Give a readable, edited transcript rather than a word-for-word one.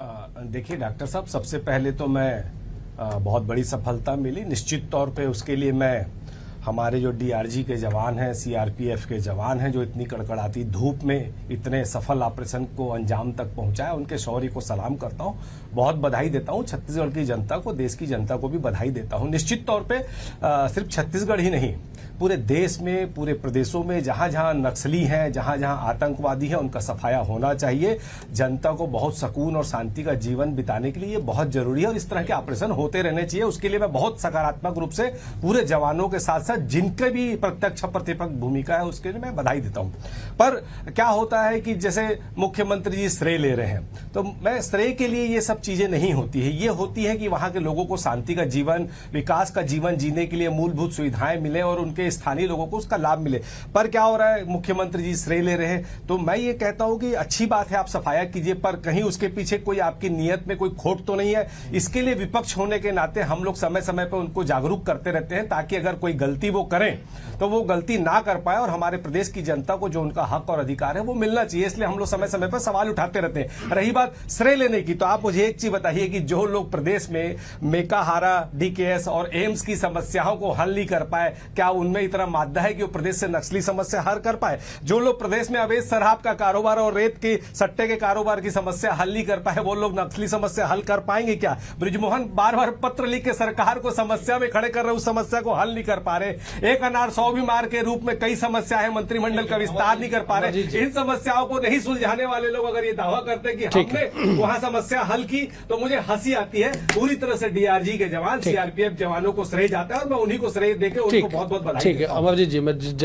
देखिए डॉक्टर साहब, सबसे पहले तो मैं बहुत बड़ी सफलता मिली। निश्चित तौर पे उसके लिए मैं हमारे जो डीआरजी के जवान हैं, सीआरपीएफ के जवान हैं, जो इतनी कड़कड़ाती धूप में इतने सफल ऑपरेशन को अंजाम तक पहुंचाया, उनके शौर्य को सलाम करता हूं, बहुत बधाई देता हूं। छत्तीसगढ़ की जनता को, देश की जनता को भी बधाई देता हूं। निश्चित तौर पे सिर्फ छत्तीसगढ़ ही नहीं, पूरे देश में, पूरे प्रदेशों में जहां जहां नक्सली हैं, जहां जहां आतंकवादी हैं, उनका सफाया होना चाहिए। जनता को बहुत सुकून और शांति का जीवन बिताने के लिए ये बहुत जरूरी है और इस तरह के ऑपरेशन होते रहने चाहिए। उसके लिए मैं बहुत सकारात्मक रूप से पूरे जवानों के साथ साथ जिनके भी प्रत्यक्ष प्रतिपक्ष भूमिका है उसके लिए मैं बधाई देता हूं। पर क्या होता है कि जैसे मुख्यमंत्री जी श्रेय ले रहे हैं, तो मैं श्रेय के लिए ये सब चीजें नहीं होती है। ये होती है कि वहां के लोगों को शांति का जीवन, विकास का जीवन जीने के लिए मूलभूत सुविधाएं मिले और उनके स्थानीय लोगों को उसका लाभ मिले। पर क्या हो रहा है, मुख्यमंत्री जी श्रेय ले रहे हैं, तो मैं ये कहता हूं कि अच्छी बात है, आप सफाया कीजिए, पर कहीं उसके पीछे कोई आपकी नीयत में कोई खोट तो नहीं है। इसके लिए विपक्ष होने के नाते हम लोग समय समय पर उनको जागरूक करते रहते हैं, ताकि अगर कोई गलती वो करें तो वो गलती ना कर पाए और हमारे प्रदेश की जनता को जो उनका हक और अधिकार है वो मिलना चाहिए। इसलिए हम लोग समय समय पर सवाल उठाते रहते हैं। रही बात श्रेय लेने की, तो आप मुझे एक चीज बताइए कि जो लोग प्रदेश में मेकाहारा, डीकेएस और एम्स की समस्याओं को हल नहीं कर पाए, क्या उनमें इतना मादा है कि वो प्रदेश से नक्सली समस्या हल कर पाए? जो लोग प्रदेश में अवैध शराब का कारोबार और रेत के सट्टे के कारोबार की समस्या हल नहीं कर पाए, वो लोग नक्सली समस्या हल कर पाएंगे क्या? बृजमोहन बार बार पत्र लिख के सरकार को समस्या में खड़े कर रहे, उस समस्या को हल नहीं कर पा रहे। एक अनार 100 बीमार के रूप में कई समस्या है, मंत्रिमंडल का विस्तार नहीं कर पा रहे। इन समस्याओं को नहीं सुलझाने वाले लोग अगर ये दावा करते हैं कि हमने वहां समस्या हल की, तो मुझे हंसी आती है। पूरी तरह से डीआरजी के जवान, सीआरपीएफ जवानों को श्रेय जाता है और मैं उन्हीं को श्रेय देकर उनको बहुत बहुत बधाई देता हूं। अमरजीत जी, मैं